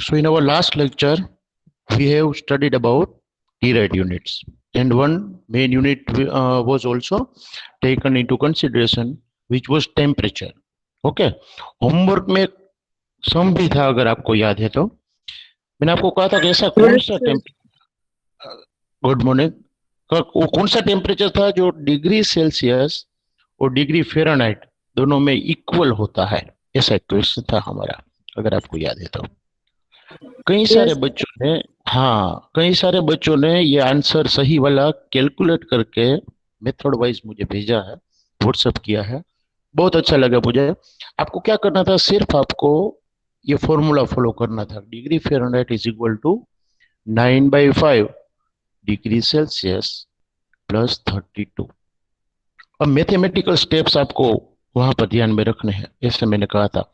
So in our last lecture, we have studied about TRAD units, and one main unit was also taken into consideration, which was temperature. Okay, homework में सम भी था, अगर आपको याद है तो मैंने आपको कहा था कि ऐसा कौन सा गुड मॉर्निंग, वो कौन सा टेम्परेचर था जो डिग्री सेल्सियस और डिग्री फ़ारेनहाइट दोनों में इक्वल होता है। ऐसा एक क्वेश्चन था हमारा, अगर आपको याद है तो। कई सारे बच्चों ने कई सारे बच्चों ने ये आंसर सही वाला कैलकुलेट करके मेथड वाइज मुझे भेजा है, व्हाट्सएप किया है। बहुत अच्छा लगा मुझे। आपको क्या करना था, सिर्फ आपको ये फॉर्मूला फॉलो करना था। Degree Fahrenheit is equal to 9/5 degree Celsius plus 32। अब मैथमेटिकल स्टेप्स आपको वहां पर ध्यान में रखने हैं, ऐसे मैंने कहा था।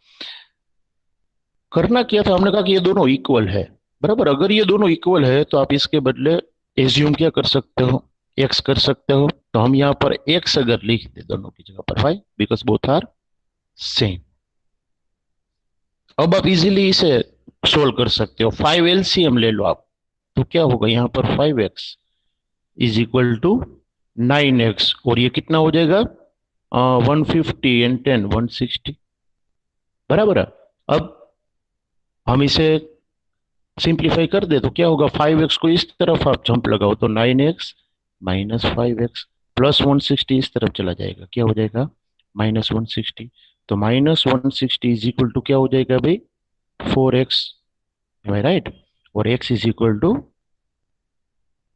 करना क्या था, हमने कहा कि ये दोनों इक्वल है, बराबर। अगर ये दोनों इक्वल है तो आप इसके बदले एज्यूम क्या कर सकते हो, एक्स कर सकते हो। तो हम यहाँ पर एक्स अगर लिख दे दोनों की जगह पर Y, because both are same. अब आप इजीली इसे सोल्व कर सकते हो। 5 एलसीएम ले लो आप, तो क्या होगा यहाँ पर 5x is equal to 9x, और ये कितना हो जाएगा 150 एंड 10 160, बराबर है। अब हम इसे सिंप्लीफाई कर दे तो क्या होगा, 5x को इस तरफ आप जंप लगाओ तो 9x माइनस 5x प्लस 160 इस तरफ चला जाएगा, क्या हो जाएगा माइनस 160। तो माइनस 160 इज इक्वल टू क्या हो जाएगा भाई 4x, एम आई राइट। और x इज इक्वल टू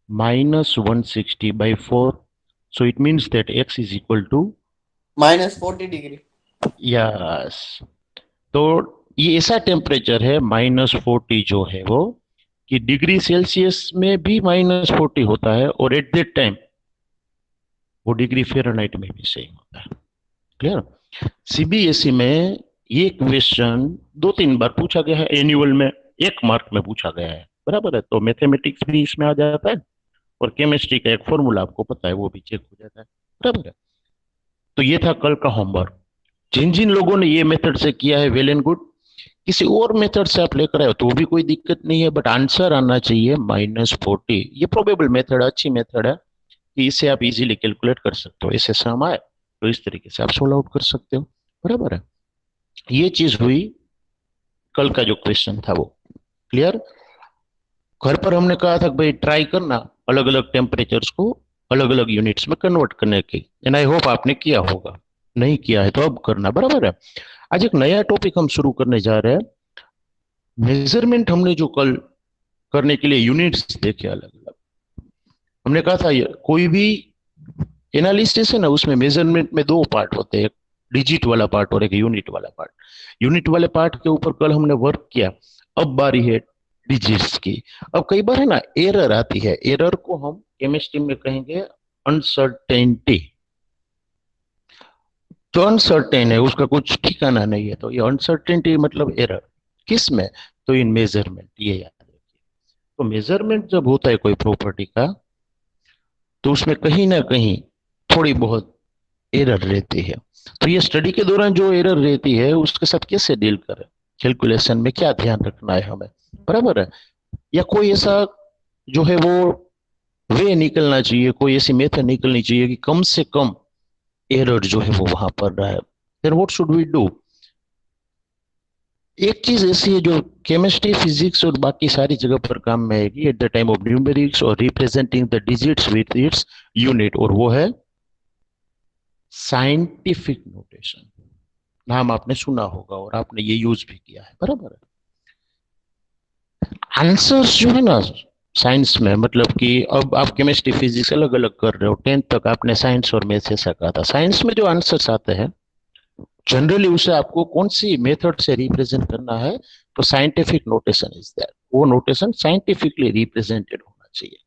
minus 160 by 4, so it means that x is equal to minus 40 degree. Yes, तो ये ऐसा टेम्परेचर है -40 जो है वो, कि डिग्री सेल्सियस में भी -40 होता है, और एट दैट टाइम वो डिग्री फ़ारेनहाइट में भी सेम होता है। क्लियर। सीबीएसई में ये क्वेश्चन 2-3 बार पूछा गया है, एनुअल में 1 मार्क में पूछा गया है, बराबर है। तो मैथमेटिक्स भी इसमें आ जाता है, और केमिस्ट्री का एक फॉर्मूला आपको पता है वो भी चेक हो जाता है, बराबर है। तो ये था कल का होमवर्क। जिन जिन लोगों ने ये मेथड से किया है वेल एंड गुड, किसी और मेथड से आप लेकर आए तो भी कोई दिक्कत नहीं है, बट आंसर आना चाहिए -40। ये प्रोबेबल मेथड है, अच्छी मेथड है, कि इसे आप इजीली कैलकुलेट कर सकते हो। इसे सम आए तो इस तरीके से आप सोल्व आउट कर सकते हो, बराबर है। ये चीज हुई कल का जो क्वेश्चन था वो। क्लियर। घर पर हमने कहा था कि भाई ट्राई करना अलग अलग टेम्परेचर्स को अलग अलग यूनिट्स में कन्वर्ट करने की, एंड आई होप आपने किया होगा। नहीं किया है तो अब करना, बराबर है। आज एक नया टॉपिक हम शुरू करने जा रहे हैं। मेजरमेंट हमने जो कल करने के लिए यूनिट्स देखे अलग अलग, हमने कहा था कोई भी एनालिसिस है ना, उसमें मेजरमेंट में 2 पार्ट होते हैं, एक डिजिट वाला पार्ट और एक यूनिट वाला पार्ट। यूनिट वाले पार्ट के ऊपर कल हमने वर्क किया। अब बारी है डिजिट्स की। अब कई बार है ना एरर आती है, एरर को हम केमिस्ट्री में कहेंगे अनसर्टेनिटी। जो अनसर्टेन है उसका कुछ ठिकाना नहीं है, तो ये अनसर्टेनिटी मतलब एरर किस में, तो इन मेजरमेंट, ये याद रखिए। तो मेजरमेंट जब होता है कोई प्रॉपर्टी का, तो उसमें कहीं ना कहीं थोड़ी बहुत एरर रहती है। तो ये स्टडी के दौरान जो एरर रहती है उसके साथ कैसे डील करें, कैलकुलेशन में क्या ध्यान रखना है हमें, बराबर है। या कोई ऐसा जो है वो वे निकलना चाहिए, कोई ऐसी मेथड निकलनी चाहिए कि कम से कम एरर जो है वो वहां पर रहा है। Then what should we do. एक चीज ऐसी है जो केमिस्ट्री, फिजिक्स और बाकी सारी जगह पर काम में आएगी at the time of numerics और representing the digits with its unit, और वो है साइंटिफिक नोटेशन। नाम आपने सुना होगा और आपने ये यूज भी किया है, बराबर है। आंसर्स जो है ना साइंस में, मतलब कि अब आप केमिस्ट्री फिजिक्स अलग अलग कर रहे हो, 10th तक आपने साइंस और मैथ्स ऐसा कहा था। साइंस में जो आंसर्स आते हैं जनरली उसे आपको कौन सी मेथड से रिप्रेजेंट करना है, तो साइंटिफिक नोटेशन इज दैट। वो नोटेशन साइंटिफिकली रिप्रेजेंटेड होना चाहिए,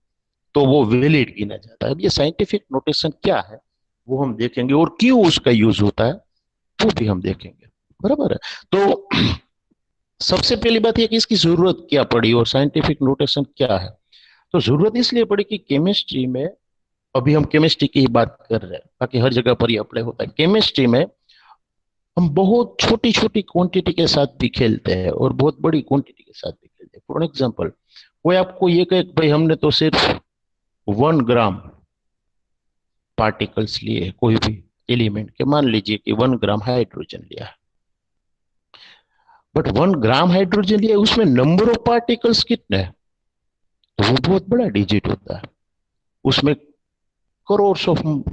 तो वो वैलिड गिना जाता है। अब ये साइंटिफिक नोटेशन क्या है वो हम देखेंगे, और क्यों उसका यूज होता है वो भी हम देखेंगे, बराबर है। तो सबसे पहली बात यह कि इसकी जरूरत क्या पड़ी और साइंटिफिक नोटेशन क्या है। तो जरूरत इसलिए पड़ी कि केमिस्ट्री में, अभी हम केमिस्ट्री की ही बात कर रहे हैं, बाकी हर जगह पर ये अप्लाई होता है। केमिस्ट्री में हम बहुत छोटी छोटी क्वांटिटी के साथ भी खेलते हैं और बहुत बड़ी क्वांटिटी के साथ भी खेलते दे। फॉर एग्जाम्पल, कोई आपको ये कहे कि भाई हमने तो सिर्फ 1 ग्राम पार्टिकल्स लिए, कोई भी एलिमेंट के, मान लीजिए कि 1 ग्राम हाइड्रोजन लिया है, बट 1 ग्राम हाइड्रोजन लिया, उसमें नंबर ऑफ पार्टिकल्स कितने हैं? तो वो बहुत बड़ा डिजिट होता है, उसमें करोड़ ऑफ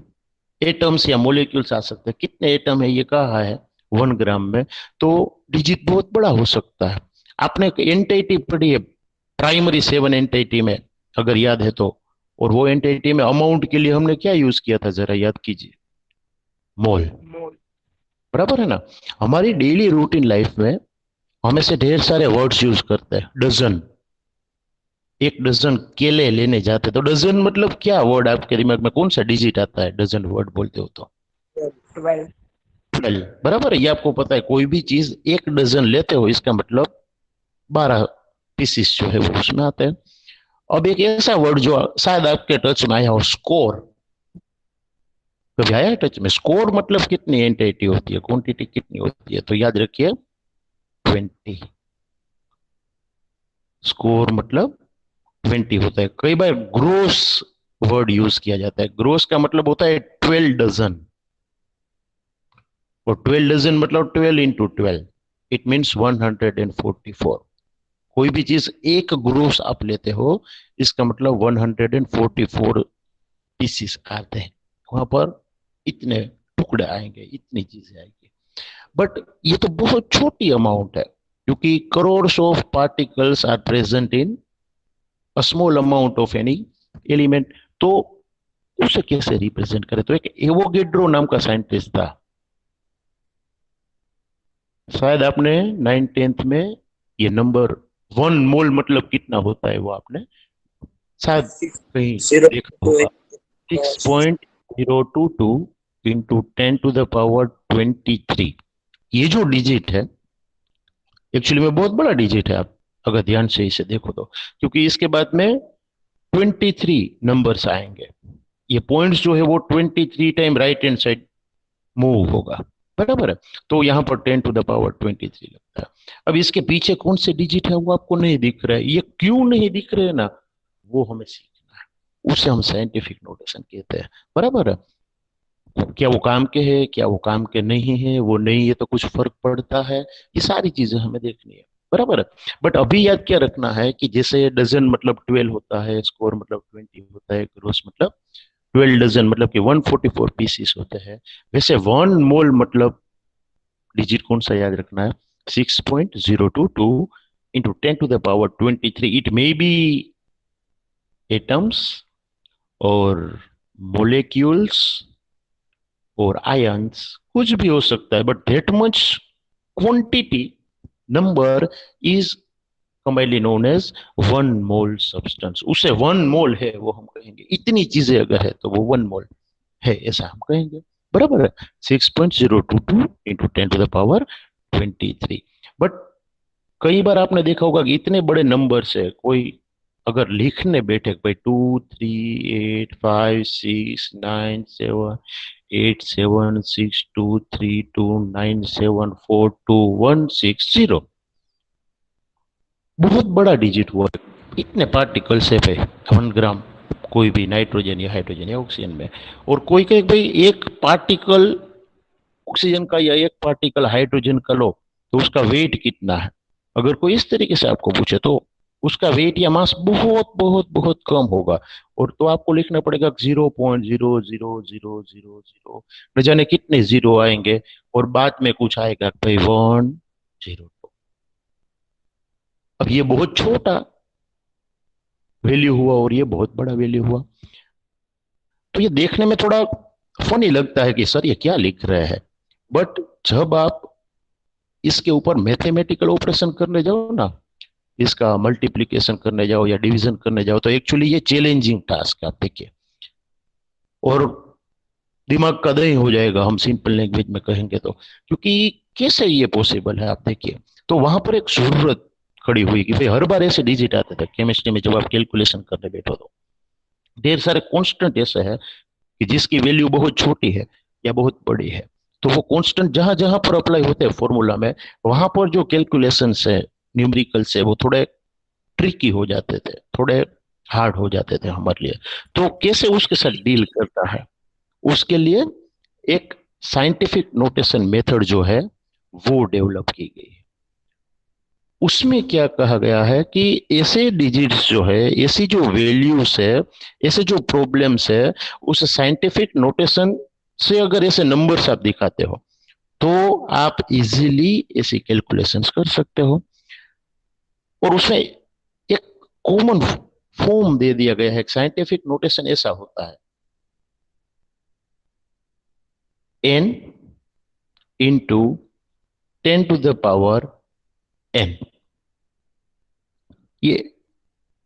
एटम्स या मोलिक्यूल्स आ सकते हैं। कितने एटम है ये कहा है 1 ग्राम में, तो डिजिट बहुत बड़ा हो सकता है। आपने एक एंटिटी पढ़ी है प्राइमरी 7 एंटिटी में, अगर याद है तो, और वो एंटिटी में अमाउंट के लिए हमने क्या यूज किया था, जरा याद कीजिए, मोल। बराबर है ना? हमारी डेली रूटीन लाइफ में हम ऐसे ढेर सारे वर्ड्स यूज करते हैं, डजन, 1 डजन केले लेने जाते, तो डजन मतलब क्या वर्ड आपके दिमाग में कौन सा डिजिट आता है डजन वर्ड बोलते हो तो? 12। 12। बराबर है, ये आपको पता है, कोई भी चीज 1 डजन लेते हो इसका मतलब 12 पीसीस जो है वो उसमें आते हैं। अब एक ऐसा वर्ड जो शायद आपके टच में आया हो, स्कोर। कभी आया है टच में? स्कोर मतलब कितनी एंटिटी होती है, क्वांटिटी कितनी होती है? तो याद रखिए 20। स्कोर मतलब 20 होता है। कई बार ग्रोस वर्ड यूज किया जाता है, ग्रोस का मतलब होता है 12 डजन, और 12 डजन मतलब 12 × 12, इट मीन्स 144। कोई भी चीज एक ग्रोस आप लेते हो, इसका मतलब 144 पीसीस आते हैं, वहां पर इतने टुकड़े आएंगे, इतनी चीजें आएंगी। बट ये तो बहुत छोटी अमाउंट है, क्योंकि crore of particles are present in a small amount of any element. तो उसे कैसे रिप्रेजेंट करें? तो एक एवोगेड्रो नाम का साइंटिस्ट था, शायद आपने 9th में ये नंबर 1 मोल मतलब कितना होता है वो आपने शायद कहीं जीरो देखा टू होगा। 6.022 इंटू 10⁻23। ये जो डिजिट है एक्चुअली में बहुत बड़ा डिजिट है, आप अगर ध्यान से इसे देखो तो, क्योंकि इसके बाद में 23 नंबर्स आएंगे। ये पॉइंट्स जो है वो 23 time right hand side move होगा। बराबर है? तो यहाँ पर 10⁻23 लगता है। अब इसके पीछे कौन से डिजिट है वो आपको नहीं दिख रहा है, ये क्यों नहीं दिख रहे हैं ना, वो हमें सीखना है, उसे हम साइंटिफिक नोटेशन कहते हैं। बराबर है? क्या वो काम के हैं, क्या वो काम के नहीं है, वो नहीं है तो कुछ फर्क पड़ता है, ये सारी चीजें हमें देखनी है। बराबर है? बट अभी याद क्या रखना है कि जैसे डजन मतलब 12 होता है, स्कोर मतलब 20 होता है, ग्रोस मतलब 12 डजन मतलब कि 144 पीसीस होते हैं, वैसे 1 मोल मतलब डिजिट कौन सा याद रखना है? 6.022 इंटू 10⁻23। इट मे बी एटम्स और मोलिक्यूल्स और आयंस, कुछ भी हो सकता है, but that much quantity number is combinedly known as 1 mole substance. उसे 1 मोल है वो हम कहेंगे, इतनी चीजें अगर है तो वो 1 मोल है, ऐसा हम कहेंगे। बराबर है? 6.022 इंटू 10⁻23। बट कई बार आपने देखा होगा कि इतने बड़े नंबर से कोई अगर लिखने बैठे भाई 2 3 8 5 6 9 7 8 7 6 2 3 2 9 7 4 2 1 6 0, बहुत बड़ा डिजिट हुआ। इतने पार्टिकल से है 1 ग्राम, कोई भी नाइट्रोजन या हाइड्रोजन या ऑक्सीजन में। और कोई कहे भाई एक पार्टिकल ऑक्सीजन का या एक पार्टिकल हाइड्रोजन का लो तो उसका वेट कितना है, अगर कोई इस तरीके से आपको पूछे तो उसका वेट या मास बहुत बहुत बहुत कम होगा। और तो आपको लिखना पड़ेगा 0.00000, न जाने कितने जीरो आएंगे, और बाद में कुछ आएगा भाई 1 0। अब ये बहुत छोटा वैल्यू हुआ और ये बहुत बड़ा वैल्यू हुआ, तो ये देखने में थोड़ा फनी लगता है कि सर ये क्या लिख रहे हैं। बट जब आप इसके ऊपर मैथमेटिकल ऑपरेशन करने जाओ ना, इसका मल्टीप्लीकेशन करने जाओ या डिवीजन करने जाओ, तो एक्चुअली ये चैलेंजिंग टास्क आप देखिए, और दिमाग का दही हो जाएगा हम सिंपल लैंग्वेज में कहेंगे तो, क्योंकि कैसे ये पॉसिबल है आप देखिए। तो वहां पर एक जरूरत खड़ी हुई कि भाई हर बार ऐसे डिजिट आते थे केमिस्ट्री में, जब आप कैलकुलेशन करने बैठो तो ढेर सारे कॉन्स्टेंट ऐसे है कि जिसकी वैल्यू बहुत छोटी है या बहुत बड़ी है, तो वो कांस्टेंट जहां जहां पर अप्लाई होते हैं फॉर्मूला में, वहां पर जो कैलकुलेशन है न्यूमेरिकल से वो थोड़े ट्रिकी हो जाते थे, थोड़े हार्ड हो जाते थे हमारे लिए। तो कैसे उसके साथ डील करता है, उसके लिए एक साइंटिफिक नोटेशन मेथड जो है वो डेवलप की गई है। उसमें क्या कहा गया है कि ऐसे डिजिट्स जो है, ऐसी जो वैल्यूज है, ऐसे जो प्रॉब्लम्स है, उस साइंटिफिक नोटेशन से अगर ऐसे नंबर्स आप दिखाते हो तो आप इजीली ऐसी कैलकुलेशंस कर सकते हो। और उसमें एक कॉमन फॉर्म दे दिया गया है। साइंटिफिक नोटेशन ऐसा होता है, n इंटू 10⁻n। ये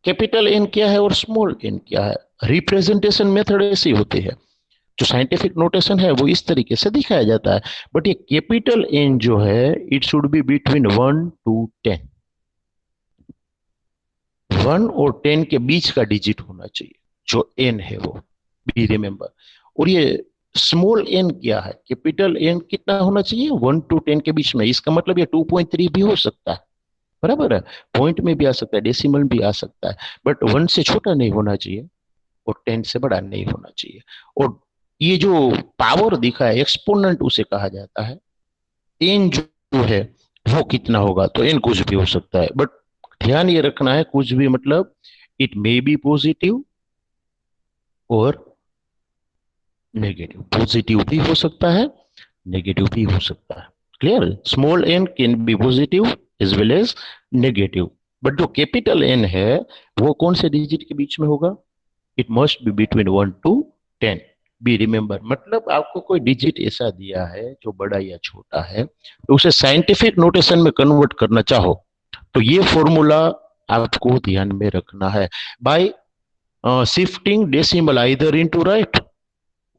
कैपिटल एन क्या है और स्मॉल एन क्या है, रिप्रेजेंटेशन मेथड ऐसी होती है। जो साइंटिफिक नोटेशन है वो इस तरीके से दिखाया जाता है। बट ये कैपिटल एन जो है, it should be between 1 to 10। 1 और 10 के बीच का डिजिट होना चाहिए जो एन है वो, बी रिमेंबर। और ये स्मॉल एन क्या है, कैपिटल एन कितना होना चाहिए, 1 to 10 के बीच में। इसका मतलब ये 2.3 भी हो सकता है, बराबर है। पॉइंट में भी आ सकता है, डेसिमल भी आ सकता है, बट 1 से छोटा नहीं होना चाहिए और 10 से बड़ा नहीं होना चाहिए। और ये जो पावर दिखा है, एक्सपोनेंट उसे कहा जाता है। एन जो है वो कितना होगा, तो एन कुछ भी हो सकता है, बट ध्यान ये रखना है, कुछ भी मतलब इट मे बी पॉजिटिव और नेगेटिव। पॉजिटिव भी हो सकता है, नेगेटिव भी हो सकता है। Clear, small N can be positive as well as negative. But जो कैपिटल एन है वो कौन से डिजिट के बीच में होगा, it must be between 1 to 10। Be remember, मतलब आपको कोई डिजिट ऐसा दिया है जो बड़ा या छोटा है, तो उसे साइंटिफिक नोटेशन में कन्वर्ट करना चाहो तो ये फॉर्मूला आपको ध्यान में रखना है। Bye shifting decimal either into right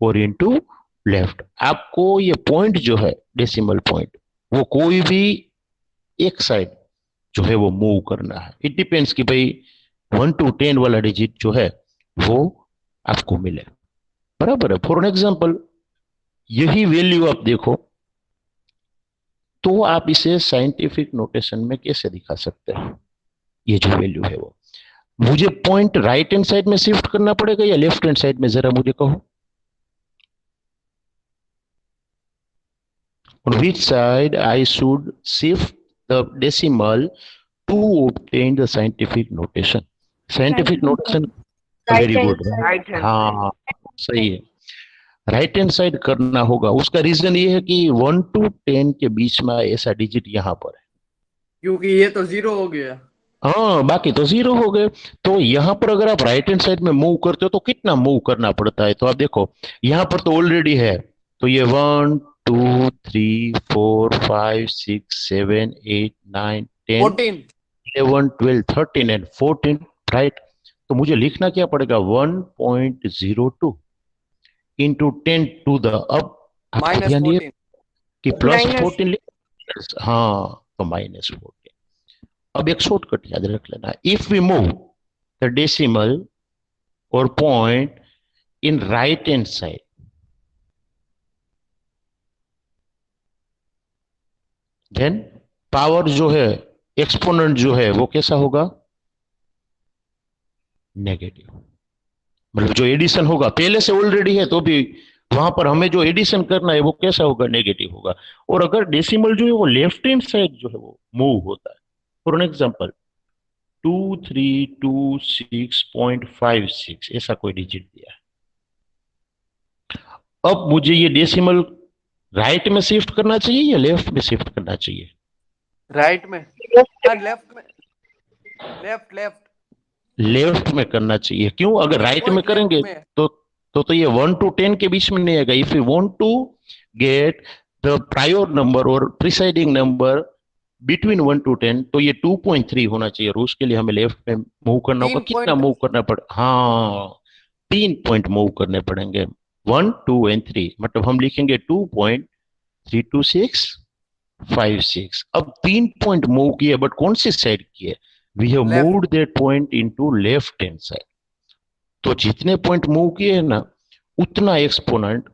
और इनटू लेफ्ट। आपको ये पॉइंट जो है, डेसिमल पॉइंट, वो कोई भी एक साइड जो है वो मूव करना है। इट डिपेंड्स कि भाई 1 to 10 वाला डिजिट जो है वो आपको मिले, बराबर है। फॉर एग्जाम्पल यही वैल्यू आप देखो, तो आप इसे साइंटिफिक नोटेशन में कैसे दिखा सकते हो। ये जो वैल्यू है वो, मुझे पॉइंट राइट हैंड साइड में शिफ्ट करना पड़ेगा या लेफ्ट हैंड साइड में, जरा मुझे कहो। On which side I should shift the decimal to obtain the scientific notation? Scientific notation, right very hand good. Side. Right hand side. हाँ, सही है, राइट हैंड साइड करना होगा। उसका रीजन ये है कि 1 to 10 के बीच में ऐसा डिजिट यहाँ पर है। क्योंकि ये तो 0 हो गया। हाँ, बाकी तो जीरो हो गए। तो यहाँ पर अगर आप राइट हैंड साइड में मूव करते हो तो कितना मूव करना पड़ता है, तो आप देखो यहाँ पर तो ऑलरेडी है। तो ये 1 2 3 4 5 6 7 8 9 10 14। 11 12 13 एंड 14, राइट। तो मुझे लिखना क्या पड़ेगा, 1.02 इंटू 10 to the, अब आपको माइनस ध्यान दिए 14। कि प्लस माइनस 14 हाँ, तो -14। अब एक शॉर्टकट याद रख लेना, if we move the decimal और point in right hand side, then power जो है, एक्सपोनेंट जो है वो कैसा होगा, नेगेटिव। मतलब जो एडिशन होगा पहले से ऑलरेडी है तो भी वहां पर हमें जो एडिशन करना है वो कैसा होगा, नेगेटिव होगा। और अगर डेसिमल जो है वो लेफ्ट हैंड साइड जो है वो मूव होता है, फॉर एन एग्जाम्पल 2326.56 ऐसा कोई डिजिट दिया है, अब मुझे ये डेसिमल राइट में शिफ्ट करना चाहिए या लेफ्ट में शिफ्ट करना चाहिए, राइट में, लेफ्ट में, लेफ्ट लेफ्ट लेफ्ट में करना चाहिए। क्यों, अगर राइट में पॉइंट लेफ्ट करेंगे में। तो ये 1 to 10 के बीच में नहीं आएगा। If you want to get the prior number और प्रिसाइडिंग नंबर बिटवीन 1 to 10, तो ये 2.3 होना चाहिए, और उसके लिए हमें लेफ्ट में मूव करना होगा। 3 कितना पॉइंट। मूव करना पड़े, हाँ, 3 पॉइंट मूव करने पड़ेंगे, 1 2 and 3। मतलब हम लिखेंगे 2.32656। अब 3 पॉइंट मूव किए, बट कौन सी साइड किए, we have left. Moved that point into left hand side. तो जितने पॉइंट मूव किए हैं ना, उतना एक्सपोनेंट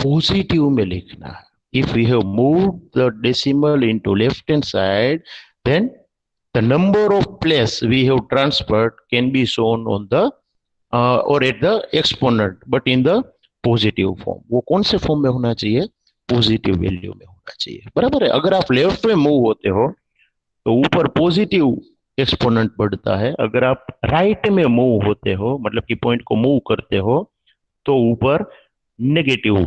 पॉजिटिव में लिखना है। If we have moved the decimal into left hand side, then the number of place we have transferred can be shown on the or at the exponent but in the positive form. वो कौन से form में होना चाहिए? Positive value में होना चाहिए, बराबर है। अगर आप लेफ्ट में मूव होते हो तो ऊपर पॉजिटिव एक्सपोनेंट बढ़ता है, अगर आप राइट में मूव होते हो मतलब कि पॉइंट को मूव करते हो तो ऊपर नेगेटिव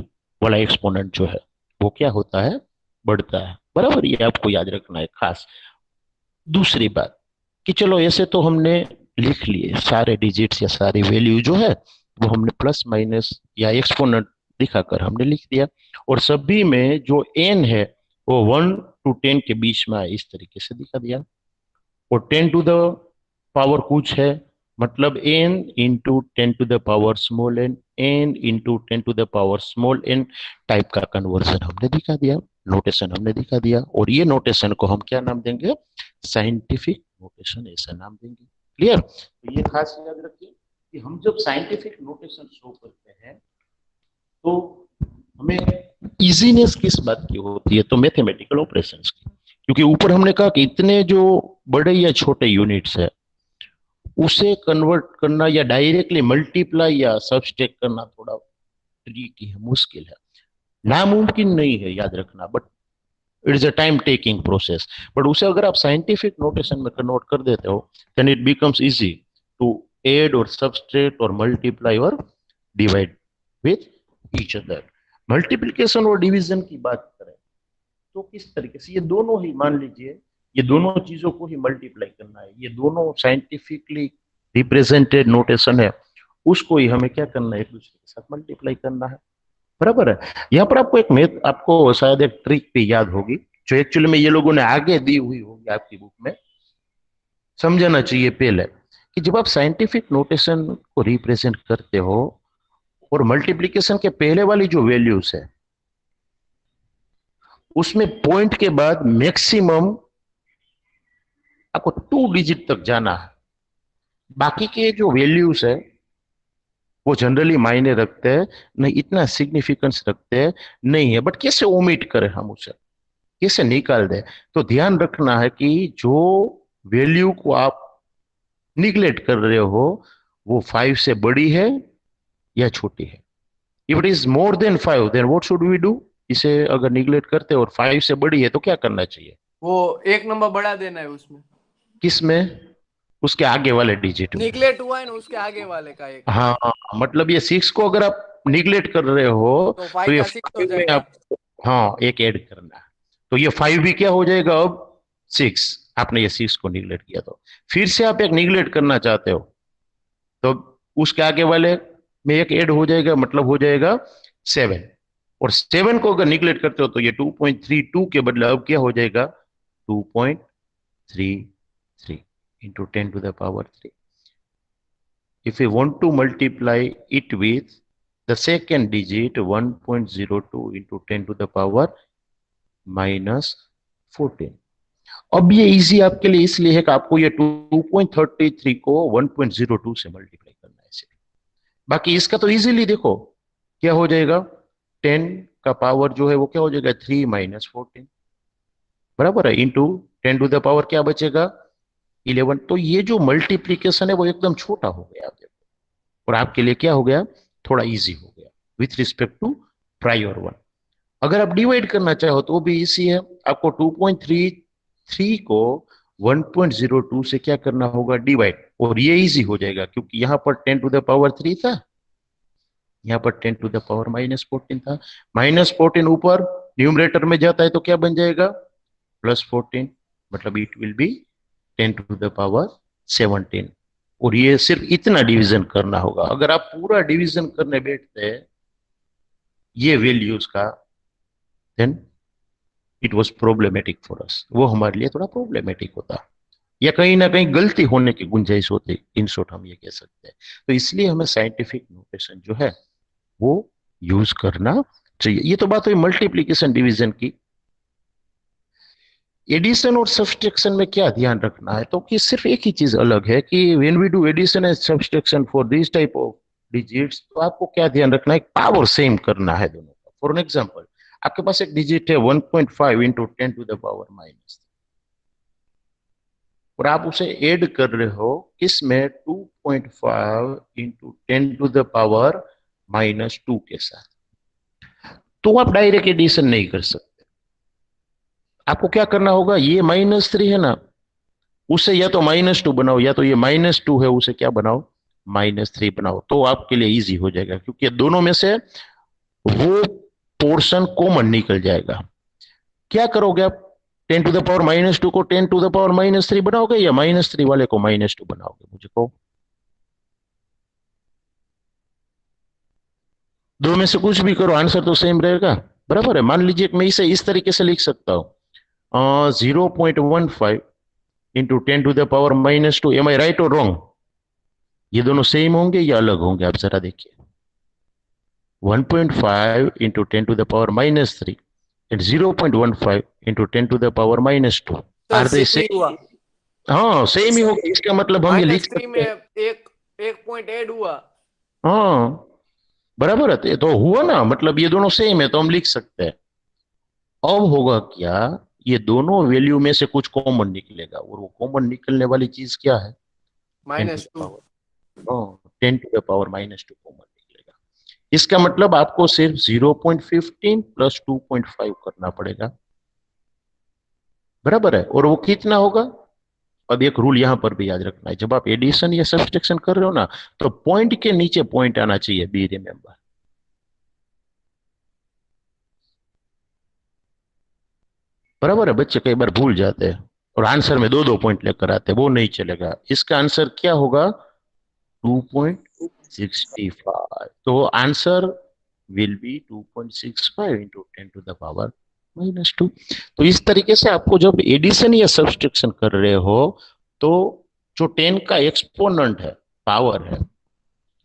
वाला एक्सपोनेंट जो है वो क्या होता है? बढ़ता है, बराबर। ये आपको याद रखना है खास। दूसरी बात कि चलो ऐसे तो हमने लिख लिए सारे डिजिट्स या सारी वैल्यू जो है वो हमने प्लस माइनस या एक्सपोनेंट दिखाकर हमने लिख दिया, और सभी में जो एन है वो 1 to 10 के बीच में है, इस तरीके से दिखा दिया। और 10 to the पावर कुछ है, मतलब N into 10 to the power small N, N into 10 to the power small N type का कन्वर्जन हमने दिखा दिया, नोटेशन हमने दिखा दिया। और ये नोटेशन को हम क्या नाम देंगे? साइंटिफिक नोटेशन, ऐसा नाम देंगे। क्लियर? तो ये खास याद रखिए कि हम जब साइंटिफिक नोटेशन शो करते हैं तो हमें इजीनेस किस बात की होती है? तो मैथमेटिकल ऑपरेशंस की, क्योंकि ऊपर हमने कहा कि इतने जो बड़े या छोटे यूनिट्स है उसे कन्वर्ट करना या डायरेक्टली मल्टीप्लाई या सब्सट्रैक्ट करना थोड़ा ट्रिकी है, मुश्किल है, नामुमकिन नहीं है, याद रखना, but it is a time taking process. But उसे अगर आप साइंटिफिक नोटेशन में कन्वर्ट कर देते हो then it becomes easy to add और सब्सट्रैक्ट और मल्टीप्लाई और divide with each other. Multiplication और डिवीजन की बात करें तो किस तरीके से ये दोनों ही, मान लीजिए ये दोनों चीजों को ही मल्टीप्लाई करना है, ये दोनों साइंटिफिकली रिप्रेजेंटेड नोटेशन है, उसको ही हमें क्या करना है? एक दूसरे के साथ मल्टीप्लाई करना है, बराबर है। यहाँ पर आपको एक मैथ, आपको शायद एक ट्रिक भी याद होगी जो एक्चुअली में ये लोगों ने आगे दी हुई होगी आपकी बुक में, समझना चाहिए पहले कि जब आप साइंटिफिक नोटेशन को रिप्रेजेंट करते हो और मल्टीप्लीकेशन के पहले वाली जो वैल्यूज है उसमें पॉइंट के बाद मैक्सिमम आपको 2 डिजिट तक जाना है, बाकी के जो वैल्यूज है वो जनरली मायने रखते हैं नहीं, इतना सिग्निफिकेंस रखते हैं नहीं है, बट कैसे ओमिट करें हम उसे, कैसे निकाल दें? तो ध्यान रखना है कि जो वैल्यू को आप निगलेक्ट कर रहे हो वो 5 से बड़ी है या छोटी है। If it is more than 5 then what should we do? इसे अगर निगलेक्ट करते हो और 5 से बड़ी है तो क्या करना चाहिए? वो एक नंबर बढ़ा देना है उसमें। किसमें? उसके आगे वाले डिजिट में। निगलेक्ट हुआ है ना, उसके आगे वाले का एक। हाँ, मतलब ये 6 को अगर आप निगलेक्ट कर रहे हो तो तो 5 ये का 6 हो 5 में जाएगा। आप, हाँ, एक ऐड करना है, तो ये 5 भी क्या हो जाएगा अब? 6। आपने ये 6 को निगलेक्ट किया, तो फिर से आप एक निगलेक्ट करना चाहते हो तो उसके आगे वाले में एक ऐड हो जाएगा, मतलब हो जाएगा 7। और 7 को अगर निगलेक्ट करते हो तो ये 2.32 के बदले अब क्या हो जाएगा? 2.33 into 10 to the power 3। If we want to multiply it with the second digit 1.02 into 10 to the power minus 14। अब ये इजी आपके लिए इसलिए है कि आपको ये 2.33 को 1.02 से मल्टीप्लाई करना है सिर्फ। बाकी इसका तो इजीली देखो क्या हो जाएगा, 10 का पावर जो है वो क्या हो जाएगा? 3 माइनस 14, बराबर है, इंटू 10 to the power क्या बचेगा? 11। तो ये जो मल्टीप्लीकेशन है वो एकदम छोटा हो गया और आपके लिए क्या हो गया? थोड़ा इजी हो गया with respect to prior one. अगर आप डिवाइड करना चाहो तो भी इजी है, आपको 2.33 को 1.02 से क्या करना होगा? डिवाइड, और ये इजी हो जाएगा क्योंकि यहां पर 10 to the power 3 था, यहाँ पर 10 to the power -14 था। -14 ऊपर न्यूमरेटर में जाता है तो क्या बन जाएगा? +14, मतलब it will be 10 to the power 17। और ये सिर्फ इतना डिवीजन करना होगा। अगर आप पूरा डिवीजन करने बैठते हैं ये वैल्यूज का then it was problematic for us, वो हमारे लिए थोड़ा प्रॉब्लमेटिक होता या कहीं ना कहीं गलती होने की गुंजाइश होती, इन शॉर्ट हम ये कह सकते हैं। तो इसलिए हमें साइंटिफिक नोटेशन जो है वो यूज करना चाहिए। ये तो बात हुई मल्टीप्लीकेशन डिवीजन की। एडिशन और सब्सट्रैक्शन में क्या ध्यान रखना है? तो कि सिर्फ एक ही चीज अलग है कि when we do addition and subtraction for this type of digits तो आपको क्या ध्यान रखना है? पावर सेम करना है दोनों का। फॉर एन एग्जांपल, आपके पास एक डिजिट है 1.5 इंटू 10 to the power -3, और आप उसे ऐड कर रहे हो किसमें, 2.5 इंटू 10⁻⁻² के साथ, तो आप डायरेक्ट एडिशन नहीं कर सकते। आपको क्या करना होगा, ये -3 है ना, उसे या तो -2 बनाओ, या तो ये -2 है उसे क्या बनाओ, -3 बनाओ, तो आपके लिए इजी हो जाएगा, क्योंकि दोनों में से वो पोर्शन कॉमन निकल जाएगा। क्या करोगे आप, 10⁻⁻² को 10⁻³ बनाओगे, या -3 वाले को -2 बनाओगे, मुझे कहो। दो में से कुछ भी करो, आंसर तो सेम रहेगा। बराबर है। मान लीजिए मैं इसे इस तरीके से लिख सकता हूँ, 0.15 इंटू 10⁻⁻²। एम आई राइट और रॉन्ग? ये दोनों सेम होंगे या अलग होंगे, आप जरा देखिए। 1.5 into 10⁻³ and 0.15 into 10⁻²। Are they sir same? हुआ, हाँ सेम ही होगा, इसका मतलब हम ये लिख -3 में सकते हैं। एक एक पॉइंट ऐड हुआ। हाँ बराबर है, तो हुआ ना, मतलब ये दोनों सेम है तो हम लिख सकते हैं। अब होगा क्या, ये दोनों वैल्यू में से कुछ कॉमन निकलेगा, और वो कॉमन निकलने वाली चीज क्या है, -2। 10⁻² कॉमन निकलेगा। इसका मतलब आपको सिर्फ 0.15 प्लस 2.5 करना पड़ेगा। बराबर है। और वो कितना होगा, अब एक रूल यहां पर भी याद रखना है, जब आप एडिशन या सब्सट्रैक्शन कर रहे हो ना, तो पॉइंट के नीचे पॉइंट आना चाहिए, बी रिमेंबर। बराबर है। बच्चे कई बार भूल जाते हैं और आंसर में दो दो पॉइंट लेकर आते हैं, वो नहीं चलेगा। इसका आंसर क्या होगा, 2.65। तो आंसर विल बी 2.65 इंटू 10⁻⁻²। तो इस तरीके से आपको जब एडिशन या सब्सट्रैक्शन कर रहे हो, तो जो 10 का एक्सपोनेंट है, पावर है,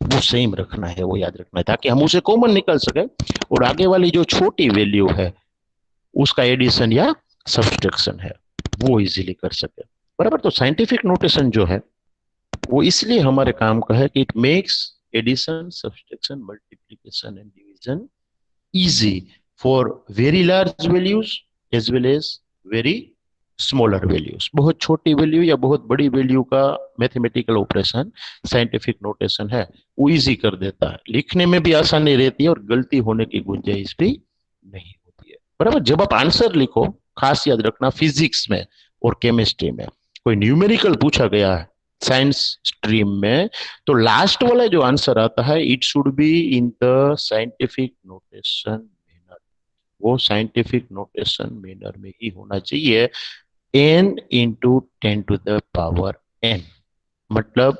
वो सेम रखना है, वो याद रखना है, ताकि हम उसे कॉमन निकल सके, और आगे वाली जो छोटी वैल्यू है उसका एडिशन या सब्सट्रैक्शन है वो इजीली कर सके। बराबर। तो साइंटिफिक नोटेशन जो है वो इसलिए हमारे काम का है कि it makes addition, subtraction, multiplication and division easy for very large values as well as very smaller values. बहुत छोटी वैल्यू या बहुत बड़ी वैल्यू का मैथमेटिकल ऑपरेशन साइंटिफिक नोटेशन है, वो इजी कर देता है, लिखने में भी आसानी रहती है और गलती होने की गुंजाइश भी नहीं होती है। बराबर। जब आप आंसर लिखो, खास याद रखना, फिजिक्स में और केमिस्ट्री में कोई न्यूमेरिकल पूछा गया है साइंस स्ट्रीम में, तो लास्ट वाला जो आंसर आता है, it should be in the scientific notation manner. वो साइंटिफिक नोटेशन मैनर में ही होना चाहिए, n इंटू 10⁻n। मतलब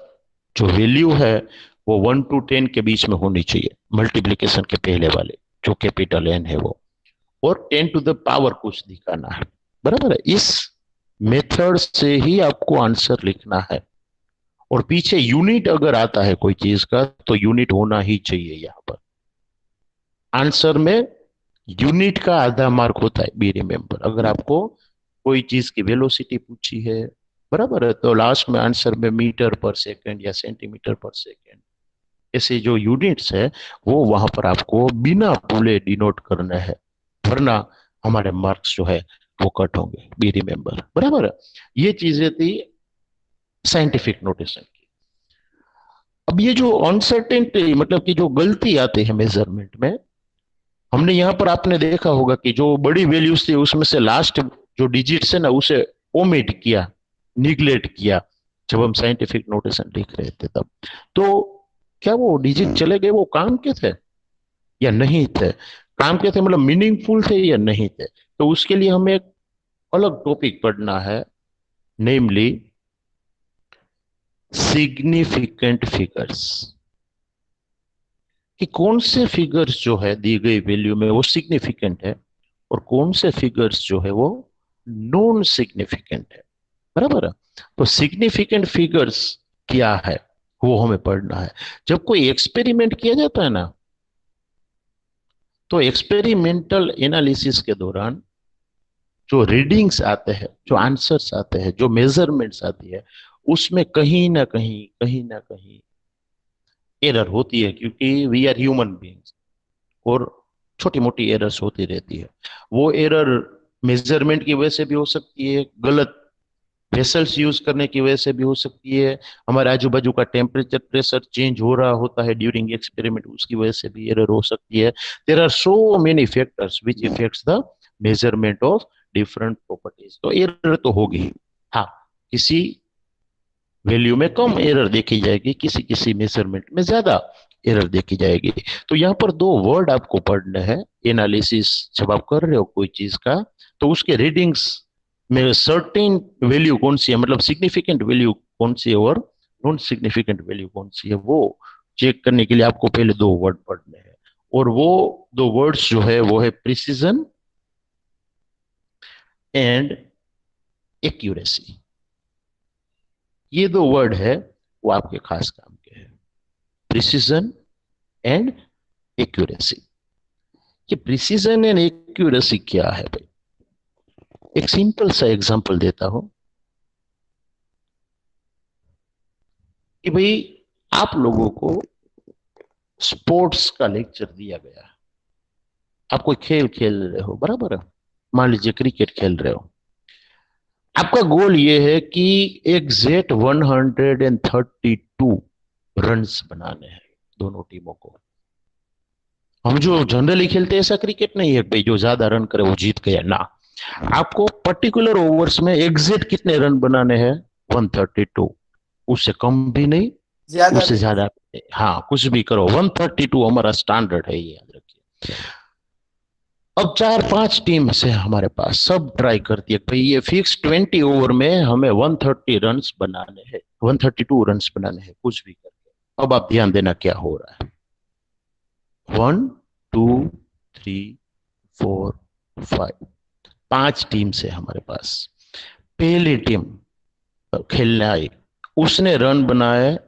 जो वैल्यू है वो 1 to 10 के बीच में होनी चाहिए, मल्टीप्लीकेशन के पहले वाले जो कैपिटल N है वो, और 10⁻ कुछ दिखाना है। बराबर है। इस मेथड से ही आपको आंसर लिखना है, और पीछे यूनिट अगर आता है कोई चीज का, तो यूनिट होना ही चाहिए। यहां पर आंसर में यूनिट का आधा मार्क होता है, बी रिमेंबर। अगर आपको कोई चीज की वेलोसिटी पूछी है, बराबर है, तो लास्ट में आंसर में मीटर पर सेकंड या सेंटीमीटर पर सेकंड, ऐसे जो यूनिट्स है वो वहां पर आपको बिना भूले डिनोट करना है, वरना हमारे मार्क्स जो है वो कट होंगे, बी रिमेंबर। बराबर है। ये चीजें थी साइंटिफिक नोटेशन की। अब ये जो अनसर्टेनिटी, मतलब कि जो गलती आती है मेजरमेंट में, हमने यहाँ पर, आपने देखा होगा कि जो बड़ी वैल्यूज थी उसमें से लास्ट जो डिजिट्स है ना, उसे ओमिट किया, निग्लेक्ट किया, जब हम साइंटिफिक नोटेशन लिख रहे थे तब। तो क्या वो डिजिट चले गए, वो काम के थे या नहीं थे, काम के थे मतलब मीनिंगफुल थे या नहीं थे, तो उसके लिए हमें एक अलग टॉपिक पढ़ना है, नेमली सिग्निफिकेंट फिगर्स। कि कौन से फिगर्स जो है दी गई वैल्यू में वो सिग्निफिकेंट है, और कौन से फिगर्स जो है वो नॉन सिग्निफिकेंट है। बराबर है। तो सिग्निफिकेंट फिगर्स क्या है वो हमें पढ़ना है। जब कोई एक्सपेरिमेंट किया जाता है ना, तो एक्सपेरिमेंटल एनालिसिस के दौरान जो रीडिंग्स आते हैं, जो आंसर्स आते हैं, जो मेजरमेंट्स आती है, उसमें कहीं ना कहीं एरर होती है, क्योंकि वी आर ह्यूमन बीइंग्स, और छोटी मोटी एरर्स होती रहती है। वो एरर मेजरमेंट की वजह से भी हो सकती है, गलत वेसल्स यूज करने की वजह से भी हो सकती है, हमारे आजू बाजू का टेम्परेचर प्रेशर चेंज हो रहा होता है ड्यूरिंग एक्सपेरिमेंट, उसकी वजह से भी एरर हो सकती है। There are so many factors which effects the measurement of different properties, तो एरर तो होगी। हाँ, किसी वैल्यू में कम एरर देखी जाएगी, किसी किसी मेजरमेंट में ज्यादा एरर देखी जाएगी। तो यहाँ पर दो वर्ड आपको पढ़ने हैं। एनालिसिस जब आप कर रहे हो कोई चीज का, तो उसके रीडिंग्स में सर्टेन वैल्यू कौन सी है, मतलब सिग्निफिकेंट वैल्यू कौन सी है और नॉन सिग्निफिकेंट वैल्यू कौन सी है, वो चेक करने के लिए आपको पहले दो वर्ड पढ़ने हैं। और वो दो वर्ड्स जो है वो है प्रिसीजन एंड एक्यूरेसी। ये दो वर्ड है वो आपके खास काम के हैं, प्रिसीजन एंड एक्यूरेसी। ये प्रिसीजन एंड एक्यूरेसी क्या है भाई? एक सिंपल सा एग्जांपल देता हूं कि भाई आप लोगों को स्पोर्ट्स का लेक्चर दिया गया, आप कोई खेल खेल रहे हो, बराबर है, मान लीजिए क्रिकेट खेल रहे हो। आपका गोल ये है कि एग्जैक्ट 132 रन्स बनाने हैं दोनों टीमों को। हम जो जनरली खेलते हैं ऐसा क्रिकेट नहीं है भाई जो ज्यादा रन करे वो जीत गया ना। आपको पर्टिकुलर ओवर्स में एग्जैक्ट कितने रन बनाने हैं? 132, उससे कम भी नहीं, ज्यादा उससे भी नहीं। ज्यादा। हाँ, कुछ भी करो, 132 हमारा स्टैंडर्ड है, ये याद रखिए। अब चार पांच टीम से हमारे पास सब ट्राई करती है भाई ये फिक्स 20 ओवर में हमें 130 रन बनाने हैं, 132 रन बनाने हैं, कुछ भी करके। अब आप ध्यान देना क्या हो रहा है। 1 2 3 4 5, पांच टीम से हमारे पास। पहली टीम खेलने आई, उसने रन बनाए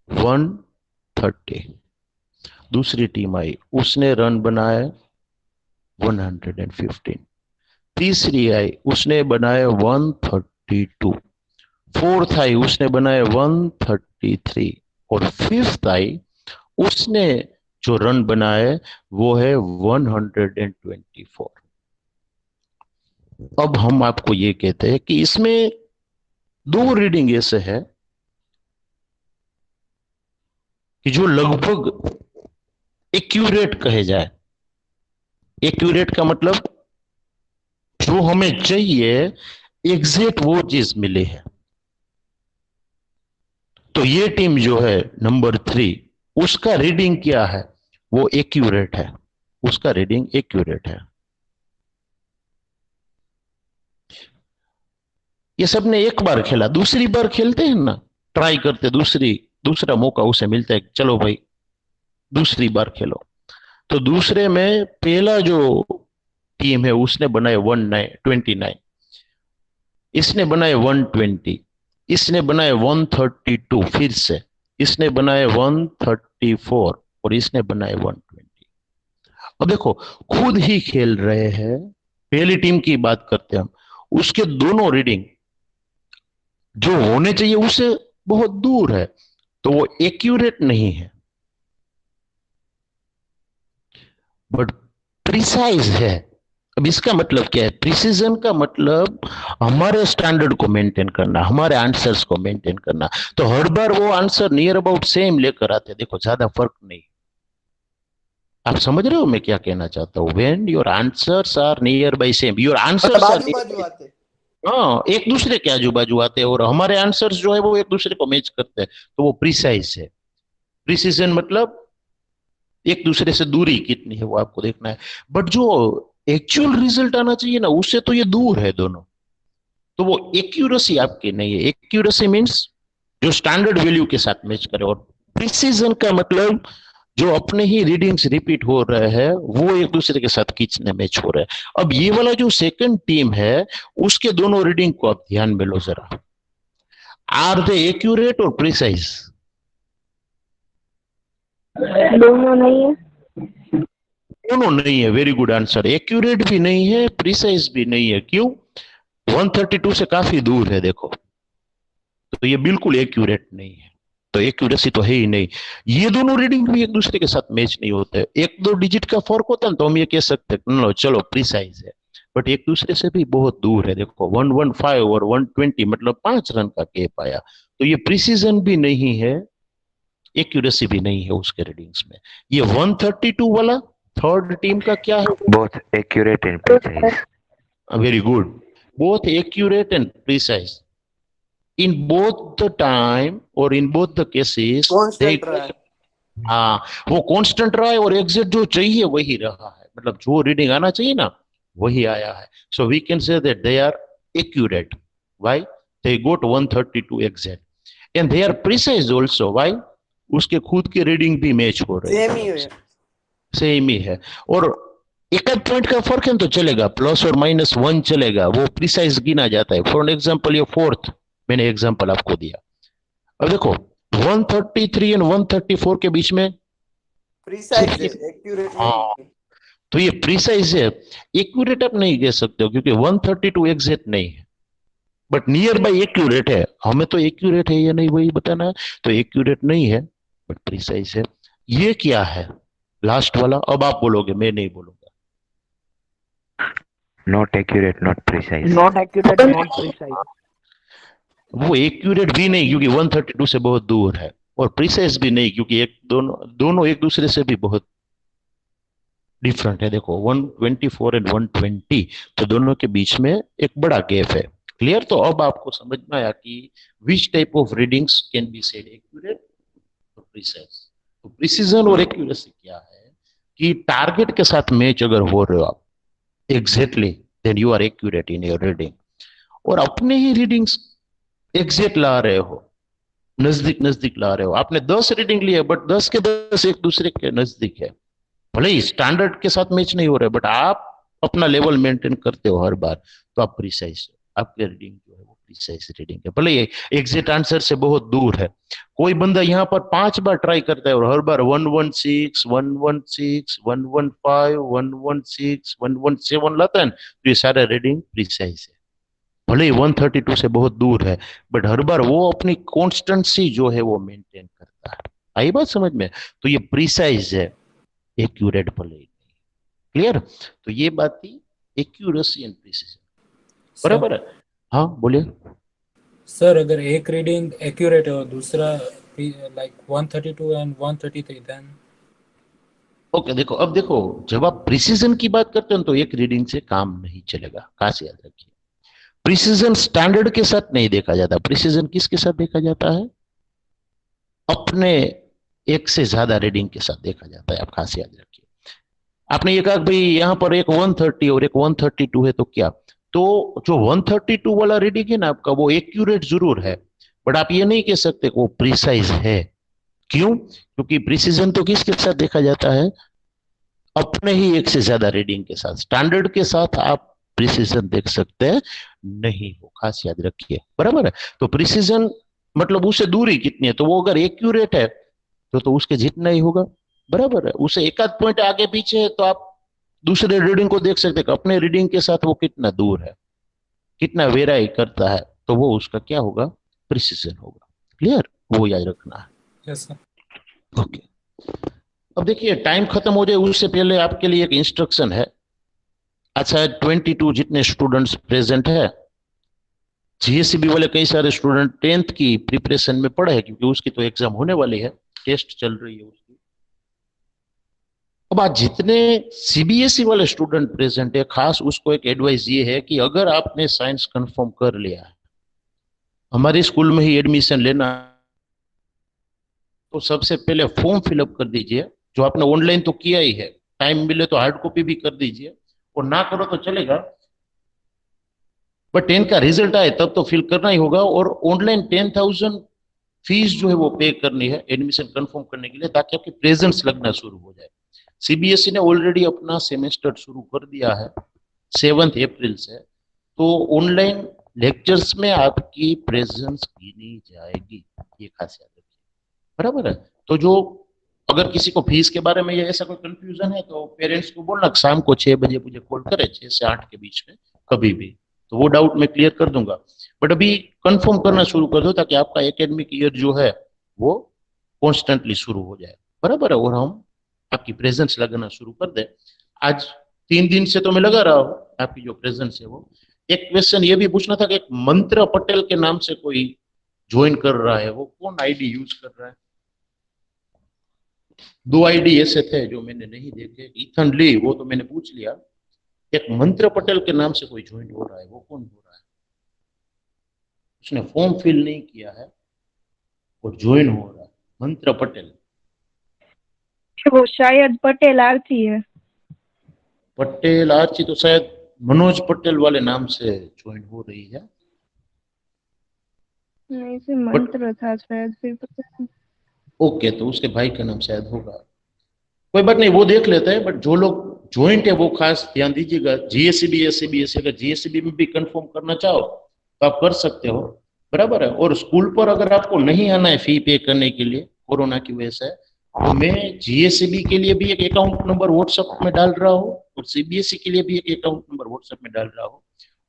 130। दूसरी टीम आई, उसने रन बनाए 115। तीसरी आई, उसने बनाए 132। फोर्थ आई, उसने बनाए 133। और फिफ्थ आई, उसने जो रन बनाए वो है 124। अब हम आपको ये कहते हैं कि इसमें दो रीडिंग ऐसे है कि जो लगभग एक्यूरेट कहे जाए। एक्यूरेट का मतलब जो हमें चाहिए एग्जैक्ट वो चीज मिली है। तो ये टीम जो है नंबर 3, उसका रीडिंग क्या है? वो एक्यूरेट है, उसका रीडिंग एक्यूरेट है। ये सब ने एक बार खेला, दूसरी बार खेलते हैं ना, ट्राई करते, दूसरा मौका उसे मिलता है, चलो भाई दूसरी बार खेलो। तो दूसरे में पहला जो टीम है उसने बनाए 129, इसने बनाए 120, इसने बनाए 132, फिर से इसने बनाए 134 और इसने बनाए 120। अब देखो, खुद ही खेल रहे हैं, पहली टीम की बात करते हैं हम, उसके दोनों रीडिंग जो होने चाहिए उससे बहुत दूर है, तो वो एक्यूरेट नहीं है, बट प्रिसाइज है। अब इसका मतलब क्या है? प्रिसीजन का मतलब हमारे स्टैंडर्ड को मेंटेन करना, हमारे आंसर्स को मेंटेन करना। तो हर बार वो आंसर नियर अबाउट सेम लेकर आते, देखो ज्यादा फर्क नहीं। आप समझ रहे हो मैं क्या कहना चाहता हूँ? When your answers are near by same, your मतलब आंसर्स आर आजू बाजू नियर, आते। हाँ, एक दूसरे के आजू बाजू आते हैं और हमारे आंसर्स जो है वो एक दूसरे को मैच करते हैं, तो वो प्रिसाइज है। प्रिसीजन मतलब एक दूसरे से दूरी कितनी है वो आपको देखना है, बट जो एक्चुअल रिजल्ट आना चाहिए ना उससे तो ये दूर है दोनों। तो वो एक्यूरेसी आपकी नहीं है। एक्यूरेसी मीन्स जो स्टैंडर्ड वैल्यू के साथ मैच करे, और प्रिसीजन का मतलब जो अपने ही रीडिंग्स रिपीट हो रहे हैं वो एक दूसरे के साथ खींचने मैच हो रहे हैं। अब ये वाला जो सेकंड टीम है उसके दोनों रीडिंग को आप ध्यान में लो जरा, आर दे एक्यूरेट और प्रिसाइज? दोनों नहीं है। दोनों नहीं है, वेरी गुड आंसर। एक्यूरेट भी नहीं है, प्रिसाइज भी नहीं है। क्यों? 132 से काफी दूर है देखो, तो ये बिल्कुल एक्यूरेट नहीं है, तो एक्यूरेसी तो है ही नहीं। ये दोनों रीडिंग भी एक दूसरे के साथ मैच नहीं होते, एक दो डिजिट का फर्क होता है तो हम ये कह सकते हैं चलो प्रिसाइज है, बट एक दूसरे से भी बहुत दूर है। देखो 115 और 120 मतलब 5 रन का गैप आया, तो ये प्रिसीजन भी नहीं है, एक्यूरेसी भी नहीं है उसके रीडिंग्स में। ये 132 वाला थर्ड टीम का क्या है? both accurate and precise. Very good, both accurate and precise in both the time और इन बोथ द केसेस दे। कांस्टेंट रहा है। हाँ, वो कांस्टेंट रहा है और एग्जैक्ट जो चाहिए वही रहा है, मतलब जो रीडिंग आना चाहिए ना वही आया है। So we can say that they are accurate, why they got 132 exact, and they are precise also, why उसके खुद की रीडिंग भी मैच हो रही सेम ही है। सेम ही है। और एक आध पॉइंट का फर्क है तो चलेगा, प्लस और माइनस 1 चलेगा, वो प्रिसाइज गिना जाता है। फॉर एग्जांपल ये फोर्थ मैंने एग्जांपल आपको दिया। अब देखो 133 एंड 134 के बीच में प्रिसाइज है, सिर्फ एक्यूरेट हाँ, नहीं। तो ये प्रिसाइज है। एक्यूरेट आप नहीं कह सकते हो क्योंकि 132 एग्जैक्ट नहीं है, बट नियर बाय एक्यूरेट है। हमें तो एक्यूरेट है या नहीं वही बताना है, तो एक्यूरेट नहीं है बट प्रिसाइज है। ये क्या है लास्ट वाला? अब आप बोलोगे, मैं नहीं बोलूंगा। Not accurate, not precise. Not accurate, not precise. वो एक्यूरेट भी नहीं क्योंकि 132 से बहुत दूर है, और प्रिसाइज भी नहीं क्योंकि एक दोनों दोनों एक दूसरे से भी बहुत डिफरेंट है। देखो 124 एंड 120, तो दोनों के बीच में एक बड़ा गैप है। क्लियर? तो अब आपको समझ में आया कि which type of readings can be said accurate और प्रिसाइज। तो प्रिसीजन और एक्यूरेसी क्या है कि टारगेट के साथ मैच अगर हो रहे हो आप exactly, then you are accurate in your reading. और अपने ही रीडिंग्स एग्जैक्ट ला रहे हो, नजदीक नजदीक ला रहे हो। आपने 10 रीडिंग लिए बट 10 के 10 एक दूसरे के नजदीक है, भले ही स्टैंडर्ड के साथ मैच नहीं हो रहा है बट आप अपना लेवल मेंटेन करते हो हर बार, तो आप प्रिसाइज हो। आपकी रीडिंग जो है वो प्रिसाइज रीडिंग है, भले ये एग्जैक्ट आंसर से बहुत दूर है। कोई बंदा यहाँ पर 5 बार ट्राई करता है और हर बार 116 116 115 116 117 लाता है ना, तो ये सारा रीडिंग प्रिसाइज है। भले ही 132 से बहुत दूर है बट हर बार वो अपनी कॉन्स्टेंसी जो है वो मेंटेन करता है। आई बात समझ में? तो ये प्रिसाइज है, एक्यूरेट भले ही। क्लियर? तो ये बात थी एक्यूरेसी एंड प्रिसीजन। सर बराबर है? हाँ बोलिए। सर अगर एक रीडिंग एक्यूरेट है और दूसरा लाइक 132 एंड 133 देन ओके, देखो अब देखो, जब आप प्रिसीजन की बात करते हो तो एक रीडिंग से काम नहीं चलेगा, खास याद रखिए। प्रिसीजन स्टैंडर्ड के साथ नहीं देखा जाता, प्रिसीजन किसके साथ देखा जाता है? अपने एक से ज्यादा रीडिंग के साथ देखा जाता है, आप खास याद रखिए। आपने ये कहा भाई यहाँ पर एक 130 और एक 132 है, तो क्या? तो जो 132 वाला रीडिंग है ना आपका, वो एक्यूरेट जरूर है बट आप ये नहीं कह सकते वो प्रिसाइज है। क्यों? क्योंकि प्रिसीजन तो किसके साथ देखा जाता है? अपने ही एक से ज्यादा रीडिंग के साथ। स्टैंडर्ड के साथ आप प्रिसीजन देख सकते हैं नहीं हो, खास याद रखिए। बराबर है? तो प्रिसीजन मतलब उससे दूरी कितनी है, तो वो अगर एक्यूरेट है तो उसके जितना ही होगा। बराबर है? उसे एक आध पॉइंट आगे पीछे है तो आप दूसरे रीडिंग को देख सकते हैं अपने रीडिंग के साथ वो कितना दूर है, कितना वेराई करता है, तो वो उसका क्या होगा? प्रिसीजन होगा। क्लियर? वो याद रखना है। Yes sir. ओके, अब देखिए टाइम खत्म हो जाए उससे पहले आपके लिए एक इंस्ट्रक्शन है। अच्छा, 22 जितने स्टूडेंट्स प्रेजेंट है, जीएससीबी वाले कई सारे स्टूडेंट 10th की प्रिपरेशन में पड़े हैं क्योंकि उसकी तो एग्जाम होने वाली है, टेस्ट चल रही है उसकी। अब आज जितने सीबीएसई वाले स्टूडेंट प्रेजेंट है, खास उसको एक एडवाइस ये है कि अगर आपने साइंस कंफर्म कर लिया है, हमारे स्कूल में ही एडमिशन लेना, तो सबसे पहले फॉर्म फिलअप कर दीजिए। जो आपने ऑनलाइन तो किया ही है, टाइम मिले तो हार्ड कॉपी भी कर दीजिए, और ना करो तो चलेगा बट 10 का रिजल्ट आए तब तो फिल करना ही होगा। और ऑनलाइन 10,000 फीस जो है वो पे करनी है एडमिशन कंफर्म करने के लिए, ताकि आपकी प्रेजेंस लगना शुरू हो जाए। सीबीएसई ने ऑलरेडी अपना सेमेस्टर शुरू कर दिया है 7 अप्रैल से, तो ऑनलाइन लेक्चर्स में आपकी प्रेजेंस गिनी जाएगी, ये खास याद रखिए। बराबर है? तो जो अगर किसी को फीस के बारे में या ऐसा कोई कंफ्यूजन है तो पेरेंट्स को बोलना शाम को 6 बजे मुझे कॉल करे, 6 से 8 के बीच में कभी भी, तो वो डाउट मैं क्लियर कर दूंगा। बट अभी कंफर्म करना शुरू कर दो ताकि आपका एकेडमिक ईयर जो है वो कॉन्स्टेंटली शुरू हो जाए। बराबर है? और हम आपकी प्रेजेंस लगाना शुरू कर दे। आज 3 दिन से तो मैं लगा रहा हूँ, आपकी जो प्रेजेंस है वो। एक क्वेश्चन ये भी पूछना था कि एक मंत्र पटेल के नाम से कोई ज्वाइन कर रहा है, वो कौन आईडी यूज कर रहा है? 2 आईडी ऐसे थे जो मैंने नहीं देखे। इथन ली वो तो मैंने पूछ लिया, एक मंत्र पटेल के नाम से कोई ज्वाइन हो रहा है, वो कौन हो रहा है? उसने फॉर्म फिल नहीं किया है और ज्वाइन हो रहा है, मंत्र पटेल। वो शायद पटेल आरती है। पटेल आरती तो शायद मनोज पटेल वाले नाम से ज्वाइन हो रही है। नहीं, से मंत्र था शायद, फिर पता नहीं। ओके, तो उसके भाई का नाम शायद होगा, कोई बात नहीं, वो देख लेते हैं। बट जो लोग ज्वाइंट है वो खास ध्यान दीजिएगा। जीएससीबी एससीबीएससी, अगर जीएससीबी में भी कंफर्म करना चाहो तो आप कर सकते हो, बराबर है। और स्कूल पर अगर आपको नहीं आना है फी पे करने के लिए कोरोना की वजह से, तो मैं जीएससीबी के लिए भी एक अकाउंट नंबर व्हाट्सएप में डाल रहा हूँ और सीबीएसई के लिए भी एक अकाउंट नंबर व्हाट्सएप में डाल रहा हूँ।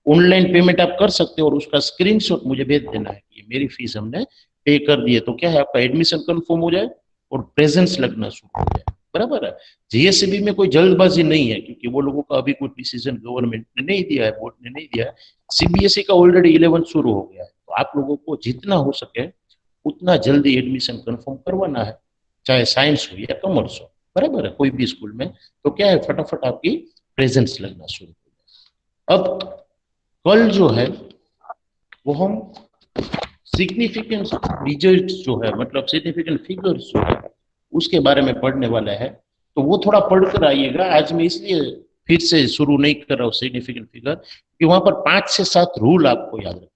ऑनलाइन पेमेंट आप कर सकते हो और उसका स्क्रीनशॉट मुझे भेज देना है कि मेरी फीस हमने पे कर दी है, तो क्या है आपका एडमिशन कंफर्म हो जाए और प्रेजेंस लगना शुरू हो जाए, बराबर है। जीएससीबी में कोई जल्दबाजी नहीं है क्योंकि वो लोगों का अभी कोई डिसीजन गवर्नमेंट ने नहीं दिया है, बोर्ड ने नहीं दिया है। सीबीएसई का ऑलरेडी 11 शुरू हो गया है, तो आप लोगों को जितना हो सके उतना जल्दी एडमिशन कंफर्म करवाना है, चाहे साइंस हो या कॉमर्स हो, बराबर है, कोई भी स्कूल में। तो क्या है फटाफट आपकी प्रेजेंस लगना शुरू हो जाए। अब कल जो है वो हम सिग्निफिकेंट रिजल्ट जो है, मतलब सिग्निफिकेंट फिगर्स जो है उसके बारे में पढ़ने वाला है। तो वो थोड़ा पढ़कर आइएगा। आज मैं इसलिए फिर से शुरू नहीं कर रहा हूँ सिग्निफिकेंट फिगर, कि वहां पर 5 से 7 रूल आपको याद रखना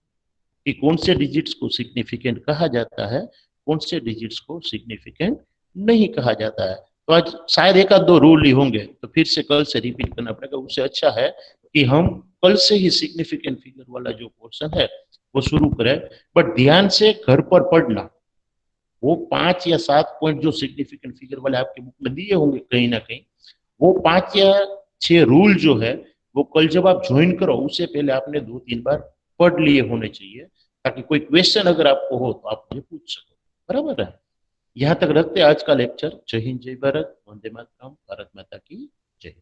कि कौन से डिजिट्स को सिग्निफिकेंट कहा जाता है, कौन से डिजिट्स को सिग्निफिकेंट नहीं कहा जाता है। तो आज शायद 1-2 रूल ही होंगे, तो फिर से कल से रिपीट करना पड़ेगा। उससे अच्छा है कि हम कल से ही सिग्निफिकेंट फिगर वाला जो पोर्शन है वो शुरू करें। बट ध्यान से घर पर पढ़ना, वो 5 या 7 पॉइंट जो सिग्निफिकेंट फिगर वाले आपके बुक में दिए होंगे कहीं ना कहीं, वो 5 या 6 रूल जो है वो कल जब आप ज्वाइन करो उससे पहले आपने 2-3 बार पढ़ लिए होने चाहिए, ताकि कोई क्वेश्चन अगर आपको हो तो आप मुझे पूछ सको, बराबर है। यहाँ तक रखते आज का लेक्चर। जय हिंद, जय भारत, वंदे मातरम, भारत माता की जय।